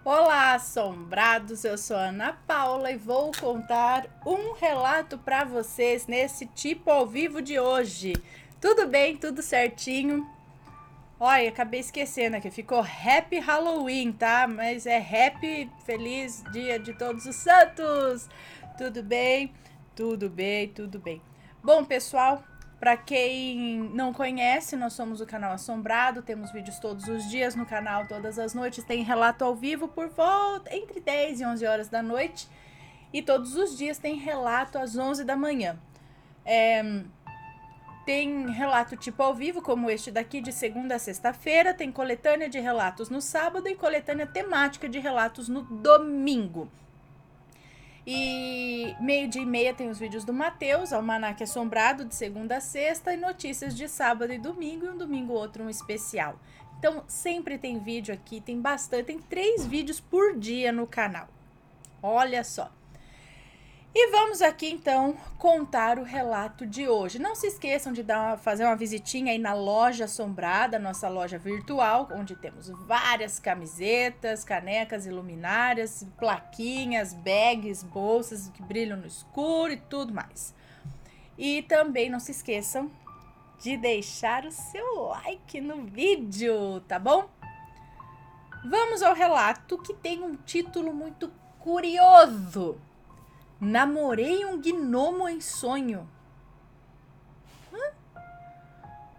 Olá, assombrados! Eu sou a Ana Paula e vou contar um relato para vocês nesse tipo ao vivo de hoje. Tudo bem? Tudo certinho? Olha, acabei esquecendo aqui, ficou Happy Halloween, tá? Mas é Happy Feliz Dia de Todos os Santos! Tudo bem? Tudo bem, tudo bem. Bom, pessoal, para quem não conhece, nós somos o canal Assombrado, temos vídeos todos os dias no canal, todas as noites, tem relato ao vivo por volta entre 10 e 11 horas da noite e todos os dias tem relato às 11 da manhã. Tem relato tipo ao vivo, como este daqui, de segunda a sexta-feira. Tem coletânea de relatos no sábado e coletânea temática de relatos no domingo. E meio-dia e meia tem os vídeos do Matheus, Almanaque Assombrado, de segunda a sexta, e notícias de sábado e domingo, e um domingo outro um especial. Então, sempre tem vídeo aqui, tem bastante, tem 3 vídeos por dia no canal. Olha só. E vamos aqui então contar o relato de hoje. Não se esqueçam de fazer uma visitinha aí na Loja Assombrada, nossa loja virtual, onde temos várias camisetas, canecas iluminárias, plaquinhas, bags, bolsas que brilham no escuro e tudo mais. E também não se esqueçam de deixar o seu like no vídeo, tá bom? Vamos ao relato que tem um título muito curioso. Namorei um gnomo em sonho.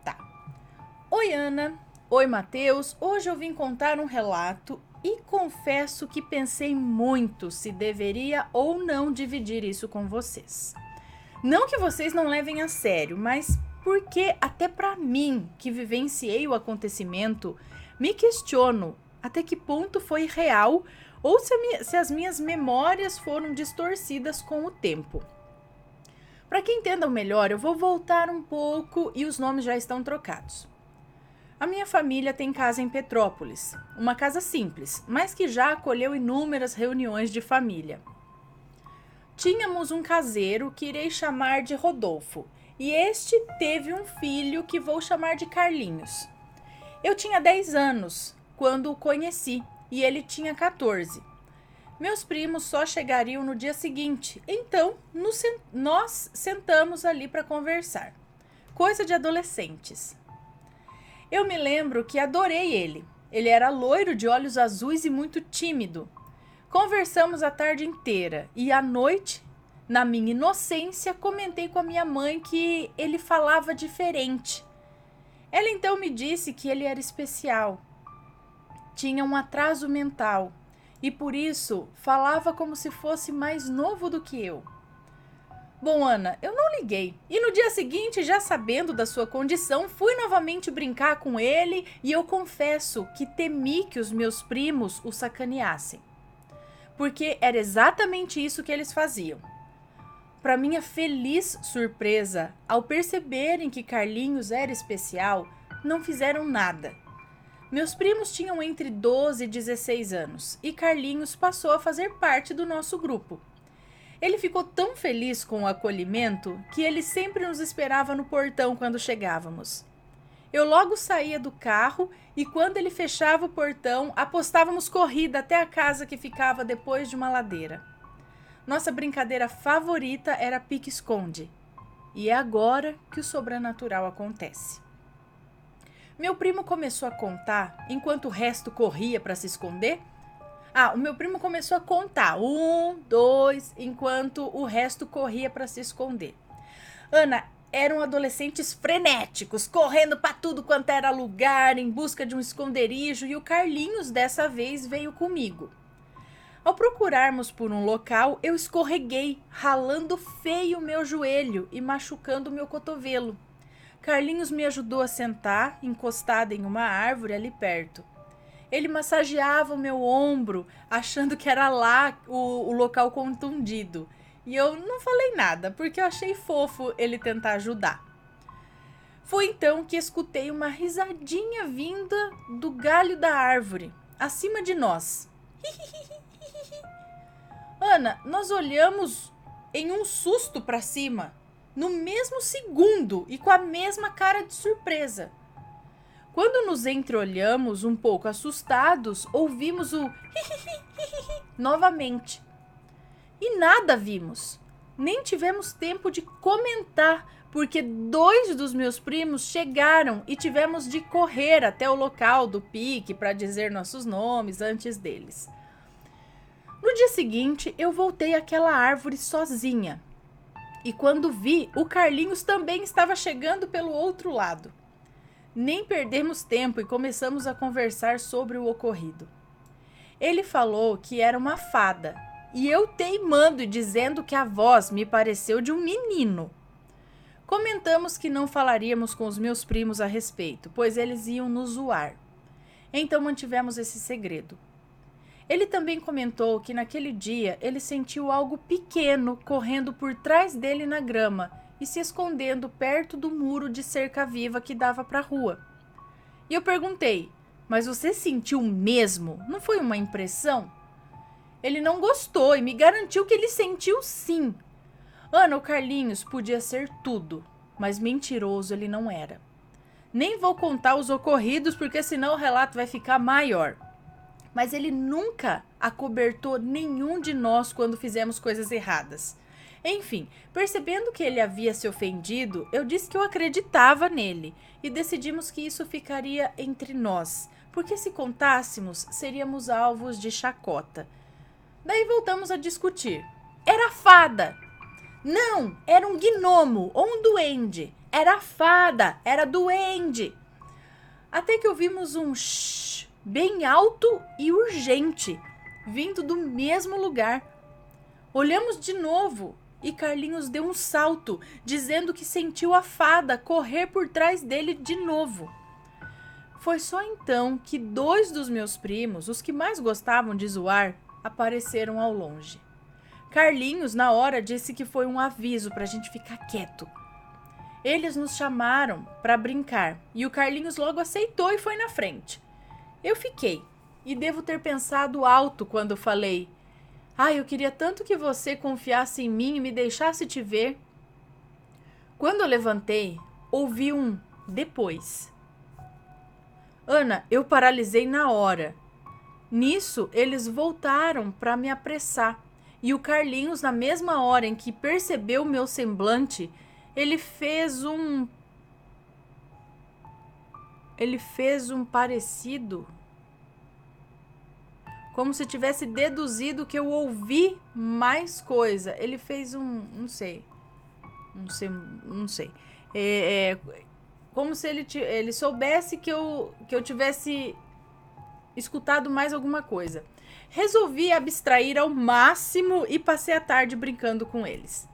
Tá. Oi, Ana. Oi, Matheus. Hoje eu vim contar um relato e confesso que pensei muito se deveria ou não dividir isso com vocês. Não que vocês não levem a sério, mas porque até para mim, que vivenciei o acontecimento, me questiono até que ponto foi real ou se as minhas memórias foram distorcidas com o tempo. Para que entendam melhor, eu vou voltar um pouco e os nomes já estão trocados. A minha família tem casa em Petrópolis, uma casa simples, mas que já acolheu inúmeras reuniões de família. Tínhamos um caseiro que irei chamar de Rodolfo, e este teve um filho que vou chamar de Carlinhos. Eu tinha 10 anos quando o conheci e ele tinha 14. Meus primos só chegariam no dia seguinte, então nós sentamos ali para conversar. Coisa de adolescentes. Eu me lembro que adorei ele. Ele era loiro, de olhos azuis e muito tímido. Conversamos a tarde inteira e à noite, na minha inocência, comentei com a minha mãe que ele falava diferente. Ela então me disse que ele era especial. Tinha um atraso mental e por isso falava como se fosse mais novo do que eu. Bom, Ana, eu não liguei e no dia seguinte, já sabendo da sua condição, fui novamente brincar com ele e eu confesso que temi que os meus primos o sacaneassem, porque era exatamente isso que eles faziam. Para minha feliz surpresa, ao perceberem que Carlinhos era especial, não fizeram nada. Meus primos tinham entre 12 e 16 anos e Carlinhos passou a fazer parte do nosso grupo. Ele ficou tão feliz com o acolhimento que ele sempre nos esperava no portão quando chegávamos. Eu logo saía do carro e quando ele fechava o portão, apostávamos corrida até a casa que ficava depois de uma ladeira. Nossa brincadeira favorita era pique-esconde. E é agora que o sobrenatural acontece. Meu primo começou a contar enquanto o resto corria para se esconder. O meu primo começou a contar. 1, 2, enquanto o resto corria para se esconder. Ana, eram adolescentes frenéticos, correndo para tudo quanto era lugar, em busca de um esconderijo, e o Carlinhos dessa vez veio comigo. Ao procurarmos por um local, eu escorreguei, ralando feio meu joelho e machucando meu cotovelo. Carlinhos me ajudou a sentar, encostada em uma árvore ali perto. Ele massageava o meu ombro, achando que era lá o local contundido. E eu não falei nada, porque eu achei fofo ele tentar ajudar. Foi então que escutei uma risadinha vinda do galho da árvore, acima de nós. Ana, nós olhamos em um susto para cima, no mesmo segundo e com a mesma cara de surpresa. Quando nos entreolhamos um pouco assustados, ouvimos o novamente. E nada vimos. Nem tivemos tempo de comentar, porque 2 dos meus primos chegaram e tivemos de correr até o local do pique para dizer nossos nomes antes deles. No dia seguinte, eu voltei àquela árvore sozinha. E quando vi, o Carlinhos também estava chegando pelo outro lado. Nem perdemos tempo e começamos a conversar sobre o ocorrido. Ele falou que era uma fada, e eu teimando e dizendo que a voz me pareceu de um menino. Comentamos que não falaríamos com os meus primos a respeito, pois eles iam nos zoar. Então mantivemos esse segredo. Ele também comentou que naquele dia ele sentiu algo pequeno correndo por trás dele na grama e se escondendo perto do muro de cerca viva que dava para a rua. E eu perguntei, mas você sentiu mesmo? Não foi uma impressão? Ele não gostou e me garantiu que ele sentiu sim. Ana, o Carlinhos podia ser tudo, mas mentiroso ele não era. Nem vou contar os ocorridos porque senão o relato vai ficar maior. Mas ele nunca acobertou nenhum de nós quando fizemos coisas erradas. Enfim, percebendo que ele havia se ofendido, eu disse que eu acreditava nele e decidimos que isso ficaria entre nós, porque se contássemos, seríamos alvos de chacota. Daí voltamos a discutir. Era fada! Não, era um gnomo ou um duende. Era fada, era duende. Até que ouvimos um shh bem alto e urgente, vindo do mesmo lugar. Olhamos de novo e Carlinhos deu um salto, dizendo que sentiu a fada correr por trás dele de novo. Foi só então que 2 dos meus primos, os que mais gostavam de zoar, apareceram ao longe. Carlinhos, na hora, disse que foi um aviso para a gente ficar quieto. Eles nos chamaram para brincar e o Carlinhos logo aceitou e foi na frente. Eu fiquei e devo ter pensado alto quando falei: eu queria tanto que você confiasse em mim e me deixasse te ver. Quando eu levantei, ouvi um depois. Ana, eu paralisei na hora. Nisso, eles voltaram para me apressar. E o Carlinhos, na mesma hora em que percebeu meu semblante, ele fez um parecido, como se tivesse deduzido que eu ouvi mais coisa. Ele fez não sei. Como se ele soubesse que eu tivesse escutado mais alguma coisa. Resolvi abstrair ao máximo e passei a tarde brincando com eles.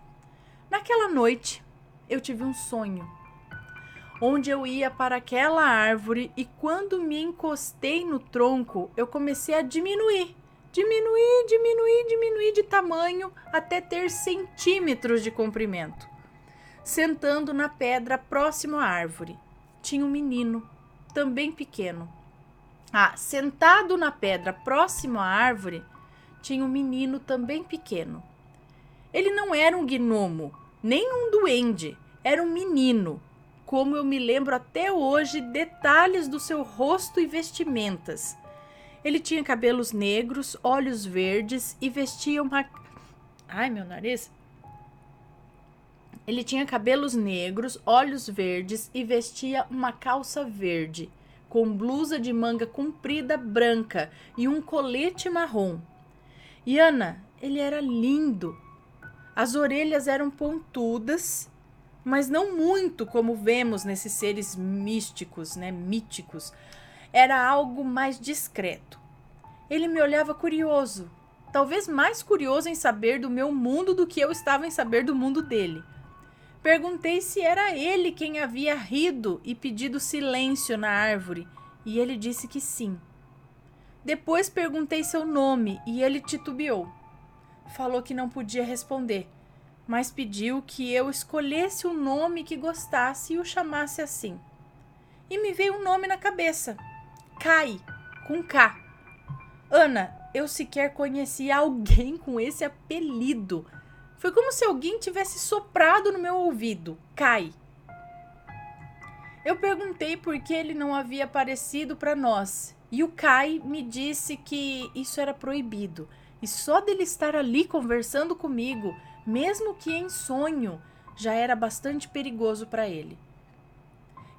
Naquela noite, eu tive um sonho, onde eu ia para aquela árvore e quando me encostei no tronco, eu comecei a diminuir de tamanho até ter centímetros de comprimento. Sentando na pedra próximo à árvore, tinha um menino, também pequeno. Sentado na pedra próximo à árvore, tinha um menino também pequeno. Ele não era um gnomo, nem um duende, era um menino. Como eu me lembro até hoje detalhes do seu rosto e vestimentas. Ele tinha cabelos negros, olhos verdes e vestia uma... Ai, meu nariz! Ele tinha cabelos negros, olhos verdes e vestia uma calça verde, com blusa de manga comprida branca e um colete marrom. E Ana, ele era lindo. As orelhas eram pontudas, mas não muito como vemos nesses seres místicos, míticos. Era algo mais discreto. Ele me olhava curioso, talvez mais curioso em saber do meu mundo do que eu estava em saber do mundo dele. Perguntei se era ele quem havia rido e pedido silêncio na árvore, e ele disse que sim. Depois perguntei seu nome e ele titubeou. Falou que não podia responder, mas pediu que eu escolhesse o nome que gostasse e o chamasse assim. E me veio um nome na cabeça. Kai, com K. Ana, eu sequer conhecia alguém com esse apelido. Foi como se alguém tivesse soprado no meu ouvido. Kai. Eu perguntei por que ele não havia aparecido para nós, e o Kai me disse que isso era proibido, e só dele estar ali conversando comigo, mesmo que em sonho, já era bastante perigoso para ele.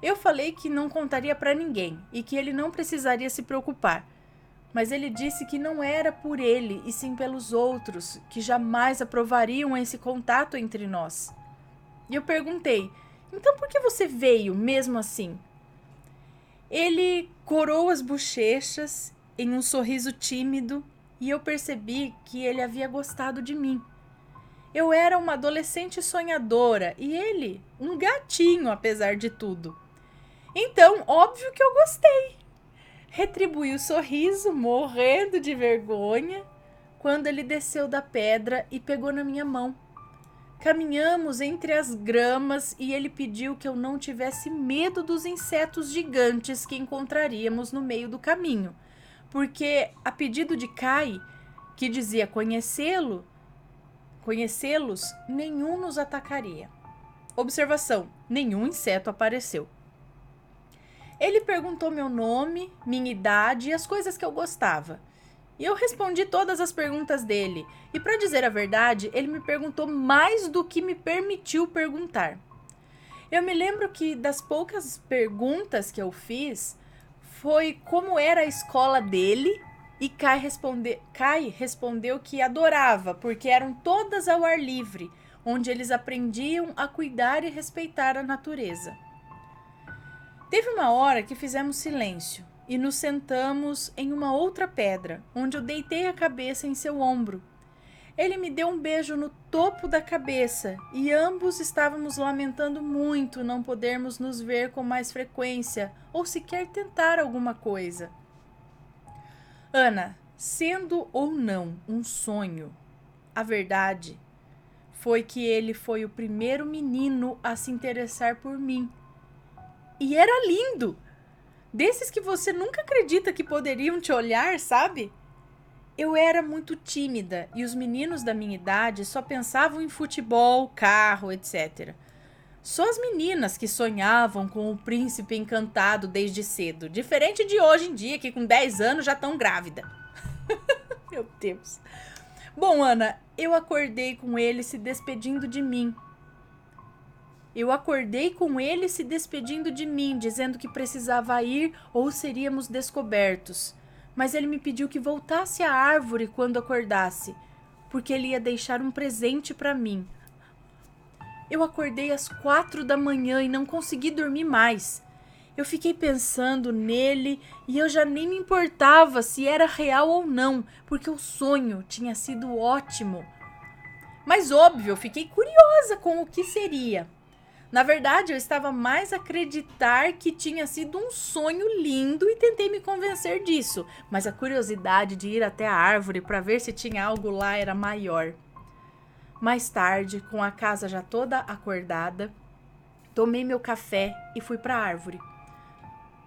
Eu falei que não contaria para ninguém e que ele não precisaria se preocupar, mas ele disse que não era por ele e sim pelos outros, que jamais aprovariam esse contato entre nós. E eu perguntei, então por que você veio mesmo assim? Ele corou as bochechas em um sorriso tímido e eu percebi que ele havia gostado de mim. Eu era uma adolescente sonhadora e ele, um gatinho apesar de tudo. Então, óbvio que eu gostei. Retribuí o sorriso, morrendo de vergonha, quando ele desceu da pedra e pegou na minha mão. Caminhamos entre as gramas e ele pediu que eu não tivesse medo dos insetos gigantes que encontraríamos no meio do caminho, porque, a pedido de Kai, que dizia conhecê-los, nenhum nos atacaria. Observação: nenhum inseto apareceu. Ele perguntou meu nome, minha idade e as coisas que eu gostava. E eu respondi todas as perguntas dele. E para dizer a verdade, ele me perguntou mais do que me permitiu perguntar. Eu me lembro que das poucas perguntas que eu fiz, foi como era a escola dele. E Kai respondeu que adorava, porque eram todas ao ar livre, onde eles aprendiam a cuidar e respeitar a natureza. Teve uma hora que fizemos silêncio e nos sentamos em uma outra pedra, onde eu deitei a cabeça em seu ombro. Ele me deu um beijo no topo da cabeça e ambos estávamos lamentando muito não podermos nos ver com mais frequência ou sequer tentar alguma coisa. Ana, sendo ou não um sonho, a verdade foi que ele foi o primeiro menino a se interessar por mim. E era lindo! Desses que você nunca acredita que poderiam te olhar, sabe? Eu era muito tímida e os meninos da minha idade só pensavam em futebol, carro, etc. Só as meninas que sonhavam com o príncipe encantado desde cedo. Diferente de hoje em dia, que com 10 anos já estão grávida. Meu Deus. Bom, Ana, eu acordei com ele se despedindo de mim. Dizendo que precisava ir ou seríamos descobertos. Mas ele me pediu que voltasse à árvore quando acordasse, porque ele ia deixar um presente para mim. Eu acordei às 4 da manhã e não consegui dormir mais. Eu fiquei pensando nele e eu já nem me importava se era real ou não, porque o sonho tinha sido ótimo. Mas óbvio, eu fiquei curiosa com o que seria. Na verdade, eu estava mais a acreditar que tinha sido um sonho lindo e tentei me convencer disso, mas a curiosidade de ir até a árvore para ver se tinha algo lá era maior. Mais tarde, com a casa já toda acordada, tomei meu café e fui para a árvore.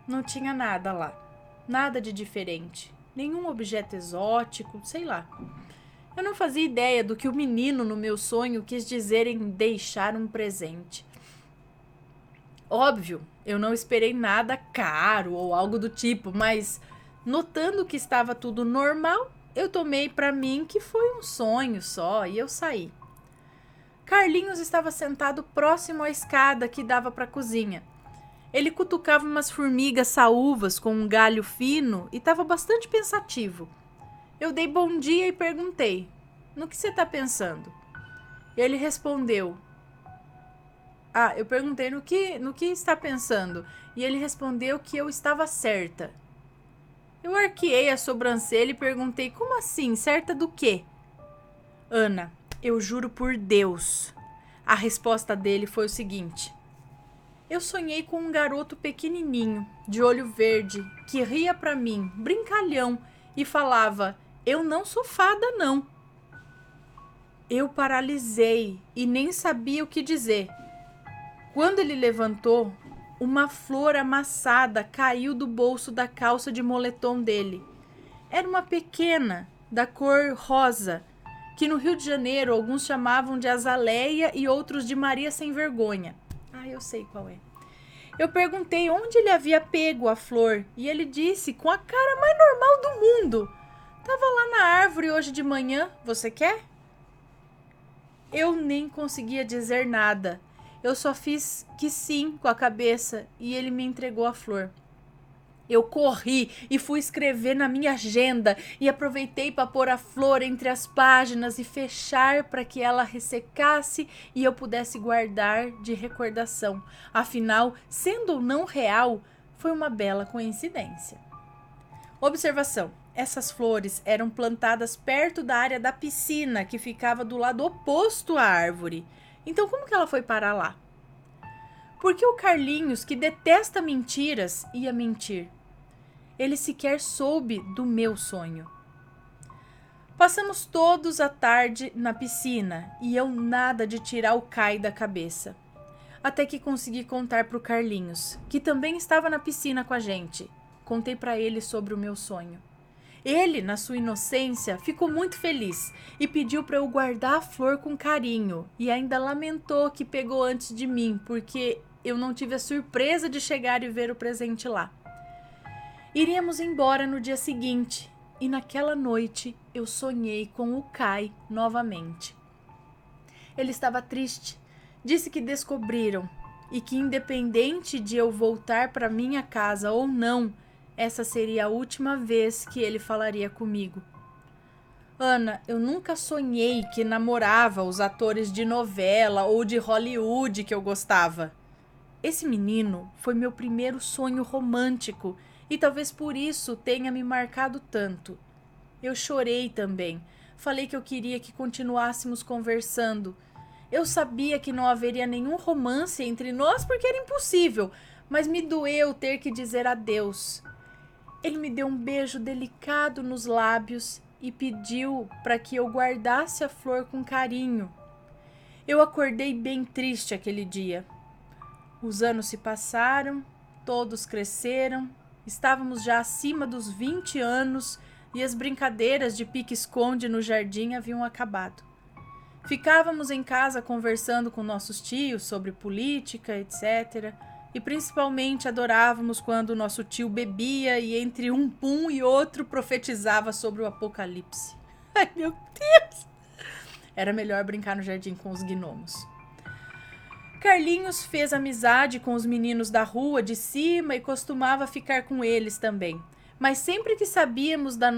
Não tinha nada lá, nada de diferente, nenhum objeto exótico, sei lá. Eu não fazia ideia do que o menino no meu sonho quis dizer em deixar um presente. Óbvio, eu não esperei nada caro ou algo do tipo, mas notando que estava tudo normal, eu tomei para mim que foi um sonho só e eu saí. Carlinhos estava sentado próximo à escada que dava para a cozinha. Ele cutucava umas formigas saúvas com um galho fino e estava bastante pensativo. Eu dei bom dia e perguntei: "No que você está pensando?" Ele respondeu: eu perguntei no que está pensando, e ele respondeu que eu estava certa. Eu arqueei a sobrancelha e perguntei: como assim? Certa do quê? Ana, eu juro por Deus. A resposta dele foi o seguinte: eu sonhei com um garoto pequenininho, de olho verde, que ria pra mim, brincalhão, e falava: eu não sou fada, não. Eu paralisei e nem sabia o que dizer. Quando ele levantou, uma flor amassada caiu do bolso da calça de moletom dele. Era uma pequena, da cor rosa, que no Rio de Janeiro alguns chamavam de azaleia e outros de Maria Sem Vergonha. Eu sei qual é. Eu perguntei onde ele havia pego a flor e ele disse com a cara mais normal do mundo: "Tava lá na árvore hoje de manhã, você quer?" Eu nem conseguia dizer nada. Eu só fiz que sim com a cabeça e ele me entregou a flor. Eu corri e fui escrever na minha agenda e aproveitei para pôr a flor entre as páginas e fechar para que ela ressecasse e eu pudesse guardar de recordação. Afinal, sendo ou não real, foi uma bela coincidência. Observação: essas flores eram plantadas perto da área da piscina que ficava do lado oposto à árvore. Então como que ela foi parar lá? Porque o Carlinhos, que detesta mentiras, ia mentir? Ele sequer soube do meu sonho. Passamos todos a tarde na piscina e eu nada de tirar o Kai da cabeça. Até que consegui contar pro Carlinhos, que também estava na piscina com a gente. Contei para ele sobre o meu sonho. Ele, na sua inocência, ficou muito feliz e pediu para eu guardar a flor com carinho e ainda lamentou que pegou antes de mim, porque eu não tive a surpresa de chegar e ver o presente lá. Iríamos embora no dia seguinte e naquela noite eu sonhei com o Kai novamente. Ele estava triste, disse que descobriram e que independente de eu voltar para minha casa ou não, essa seria a última vez que ele falaria comigo. Ana, eu nunca sonhei que namorava os atores de novela ou de Hollywood que eu gostava. Esse menino foi meu primeiro sonho romântico e talvez por isso tenha me marcado tanto. Eu chorei também. Falei que eu queria que continuássemos conversando. Eu sabia que não haveria nenhum romance entre nós porque era impossível, mas me doeu ter que dizer adeus. Ele me deu um beijo delicado nos lábios e pediu para que eu guardasse a flor com carinho. Eu acordei bem triste aquele dia. Os anos se passaram, todos cresceram, estávamos já acima dos 20 anos e as brincadeiras de pique-esconde no jardim haviam acabado. Ficávamos em casa conversando com nossos tios sobre política, etc. E principalmente adorávamos quando nosso tio bebia e entre um pum e outro profetizava sobre o apocalipse. Ai, meu Deus! Era melhor brincar no jardim com os gnomos. Carlinhos fez amizade com os meninos da rua de cima e costumava ficar com eles também. Mas sempre que sabíamos da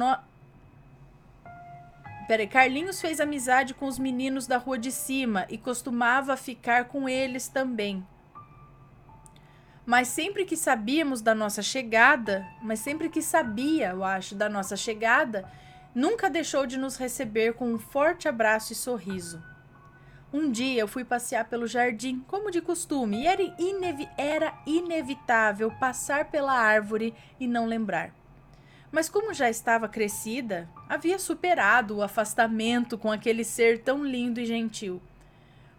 Carlinhos fez amizade com os meninos da rua de cima e costumava ficar com eles também. Mas sempre que sabia, da nossa chegada, nunca deixou de nos receber com um forte abraço e sorriso. Um dia eu fui passear pelo jardim, como de costume, e era inevitável passar pela árvore e não lembrar. Mas como já estava crescida, havia superado o afastamento com aquele ser tão lindo e gentil.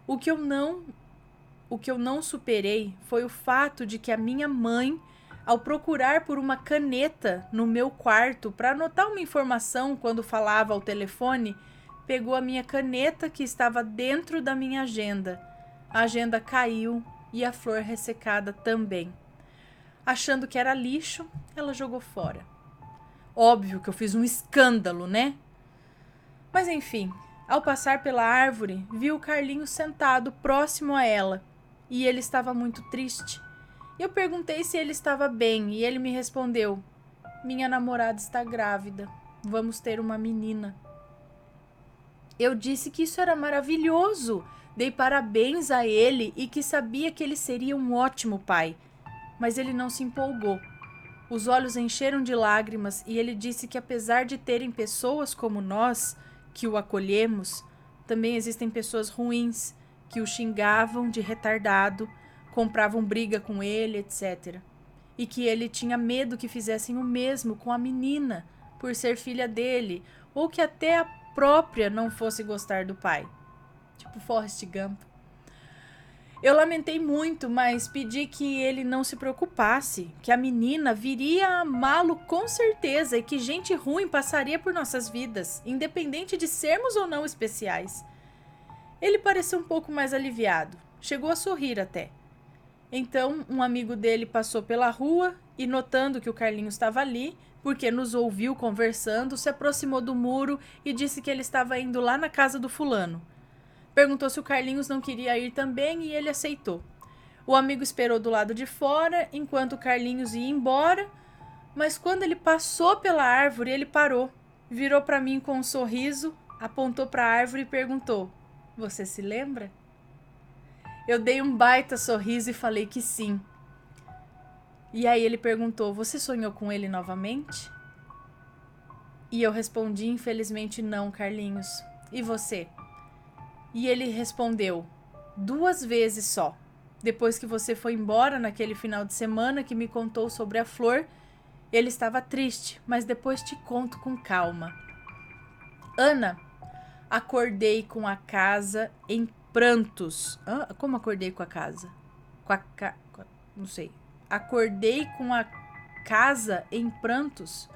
O que eu não superei foi o fato de que a minha mãe, ao procurar por uma caneta no meu quarto para anotar uma informação quando falava ao telefone, pegou a minha caneta que estava dentro da minha agenda. A agenda caiu e a flor ressecada também. Achando que era lixo, ela jogou fora. Óbvio que eu fiz um escândalo, né? Mas enfim, ao passar pela árvore, vi o Carlinhos sentado próximo a ela e ele estava muito triste. Eu perguntei se ele estava bem e ele me respondeu: "Minha namorada está grávida. Vamos ter uma menina." Eu disse que isso era maravilhoso. Dei parabéns a ele e que sabia que ele seria um ótimo pai. Mas ele não se empolgou. Os olhos encheram de lágrimas e ele disse que apesar de terem pessoas como nós, que o acolhemos, também existem pessoas ruins, que o xingavam de retardado, compravam briga com ele, etc. E que ele tinha medo que fizessem o mesmo com a menina, por ser filha dele, ou que até a própria não fosse gostar do pai. Tipo Forrest Gump. Eu lamentei muito, mas pedi que ele não se preocupasse, que a menina viria a amá-lo com certeza e que gente ruim passaria por nossas vidas, independente de sermos ou não especiais. Ele pareceu um pouco mais aliviado, chegou a sorrir até. Então, um amigo dele passou pela rua e, notando que o Carlinhos estava ali, porque nos ouviu conversando, se aproximou do muro e disse que ele estava indo lá na casa do fulano. Perguntou se o Carlinhos não queria ir também e ele aceitou. O amigo esperou do lado de fora enquanto o Carlinhos ia embora, mas quando ele passou pela árvore, ele parou, virou para mim com um sorriso, apontou para a árvore e perguntou: "Você se lembra?" Eu dei um baita sorriso e falei que sim. E aí ele perguntou: "Você sonhou com ele novamente?" E eu respondi: "Infelizmente não, Carlinhos. E você?" E ele respondeu: "2 vezes só. Depois que você foi embora naquele final de semana que me contou sobre a flor, ele estava triste, mas depois te conto com calma. Ana, acordei com a casa em prantos." Como acordei com a casa? Não sei. Acordei com a casa em prantos?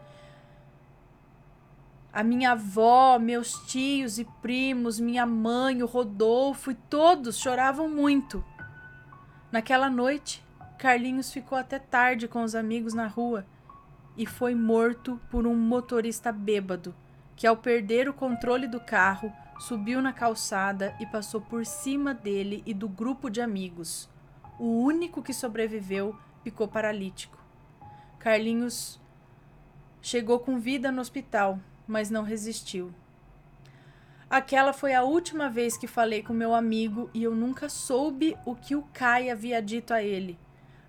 A minha avó, meus tios e primos, minha mãe, o Rodolfo e todos choravam muito. Naquela noite, Carlinhos ficou até tarde com os amigos na rua e foi morto por um motorista bêbado que, ao perder o controle do carro, subiu na calçada e passou por cima dele e do grupo de amigos. O único que sobreviveu ficou paralítico. Carlinhos chegou com vida no hospital, mas não resistiu. Aquela foi a última vez que falei com meu amigo e eu nunca soube o que o Kai havia dito a ele.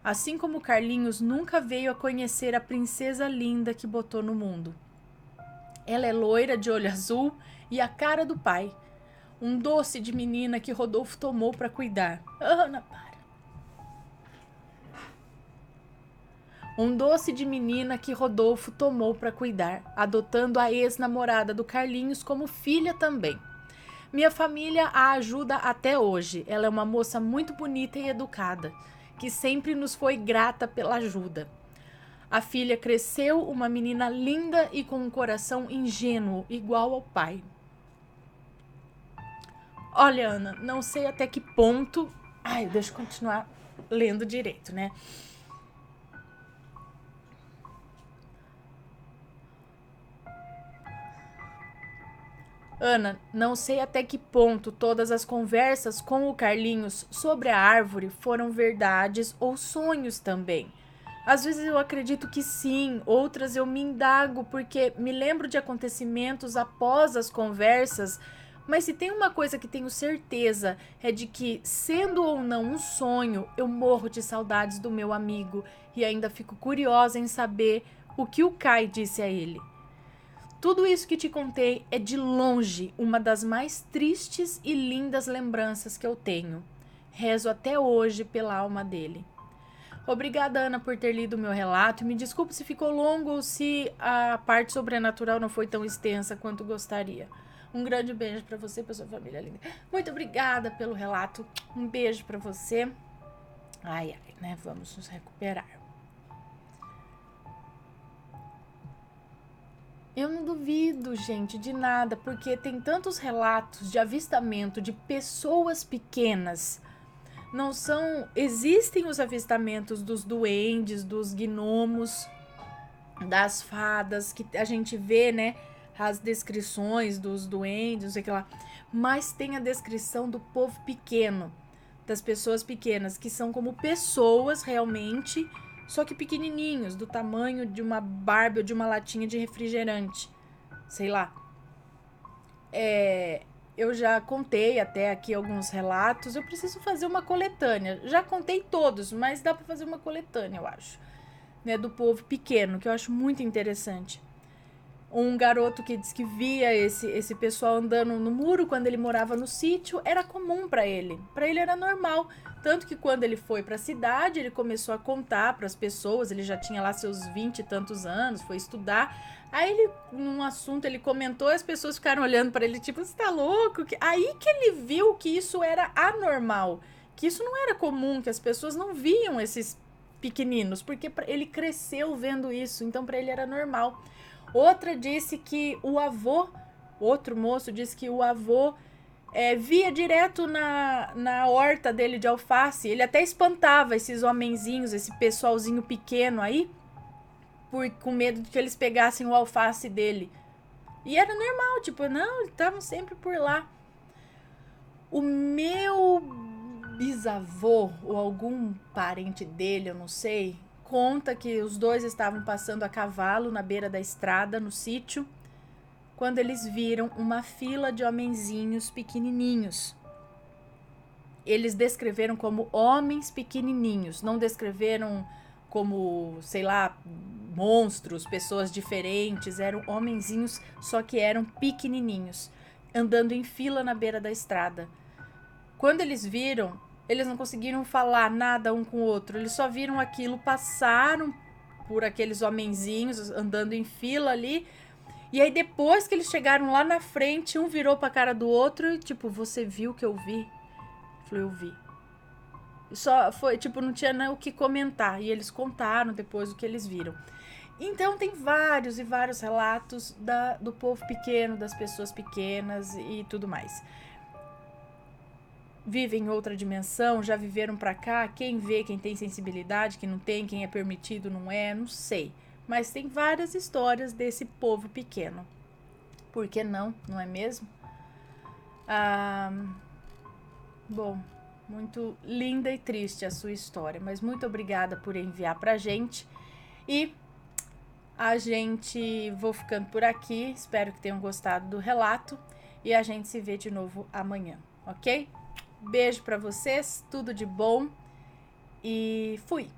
Assim como Carlinhos nunca veio a conhecer a princesa linda que botou no mundo. Ela é loira, de olho azul e a cara do pai. Um doce de menina que Rodolfo tomou para cuidar. Ana, para. Um doce de menina que Rodolfo tomou para cuidar, adotando a ex-namorada do Carlinhos como filha também. Minha família a ajuda até hoje. Ela é uma moça muito bonita e educada, que sempre nos foi grata pela ajuda. A filha cresceu uma menina linda e com um coração ingênuo, igual ao pai. Olha, Ana, não sei até que ponto... deixa eu continuar lendo direito, né? Ana, não sei até que ponto todas as conversas com o Carlinhos sobre a árvore foram verdades ou sonhos também. Às vezes eu acredito que sim, outras eu me indago porque me lembro de acontecimentos após as conversas, mas se tem uma coisa que tenho certeza é de que, sendo ou não um sonho, eu morro de saudades do meu amigo e ainda fico curiosa em saber o que o Kai disse a ele. Tudo isso que te contei é de longe uma das mais tristes e lindas lembranças que eu tenho. Rezo até hoje pela alma dele. Obrigada, Ana, por ter lido o meu relato. Me desculpe se ficou longo ou se a parte sobrenatural não foi tão extensa quanto gostaria. Um grande beijo para você e para sua família linda. Muito obrigada pelo relato. Um beijo para você. Né? Vamos nos recuperar. Eu não duvido, gente, de nada, porque tem tantos relatos de avistamento de pessoas pequenas. Não são... Existem os avistamentos dos duendes, dos gnomos, das fadas, que a gente vê, né? As descrições dos duendes, não sei o que lá. Mas tem a descrição do povo pequeno, das pessoas pequenas, que são como pessoas realmente... Só que pequenininhos, do tamanho de uma Barbie ou de uma latinha de refrigerante. Sei lá. Eu já contei até aqui alguns relatos. Eu preciso fazer uma coletânea. Já contei todos, mas dá pra fazer uma coletânea, eu acho. Né, do povo pequeno, que eu acho muito interessante. Um garoto que diz que via esse pessoal andando no muro quando ele morava no sítio, era comum para ele. Para ele era normal. Tanto que quando ele foi para a cidade, ele começou a contar para as pessoas, ele já tinha lá seus 20 e tantos anos, foi estudar. Aí ele, num assunto, ele comentou, as pessoas ficaram olhando para ele, tipo, você tá louco? Aí que ele viu que isso era anormal, que isso não era comum, que as pessoas não viam esses pequeninos, porque ele cresceu vendo isso, então para ele era normal. Outra disse que o avô, outro moço disse que o avô via direto na horta dele de alface. Ele até espantava esses homenzinhos, esse pessoalzinho pequeno aí, com medo de que eles pegassem o alface dele. E era normal, tipo, não, eles estavam sempre por lá. O meu bisavô, ou algum parente dele, eu não sei, conta que os dois estavam passando a cavalo na beira da estrada, no sítio, quando eles viram uma fila de homenzinhos pequenininhos. Eles descreveram como homens pequenininhos, não descreveram como, sei lá, monstros, pessoas diferentes, eram homenzinhos, só que eram pequenininhos, andando em fila na beira da estrada. Quando eles viram, eles não conseguiram falar nada um com o outro, eles só viram aquilo, passaram por aqueles homenzinhos andando em fila ali, e aí depois que eles chegaram lá na frente, um virou pra cara do outro e tipo, você viu o que eu vi? Eu falei, eu vi. Só foi, tipo, não tinha o que comentar. E eles contaram depois o que eles viram. Então tem vários e vários relatos do povo pequeno, das pessoas pequenas e tudo mais. Vivem em outra dimensão, já viveram pra cá, quem vê, quem tem sensibilidade, quem não tem, quem é permitido, não sei. Mas tem várias histórias desse povo pequeno. Por que não, não é mesmo? Bom, muito linda e triste a sua história, mas muito obrigada por enviar pra gente. E a gente vou ficando por aqui, espero que tenham gostado do relato e a gente se vê de novo amanhã, ok? Beijo pra vocês, tudo de bom e fui!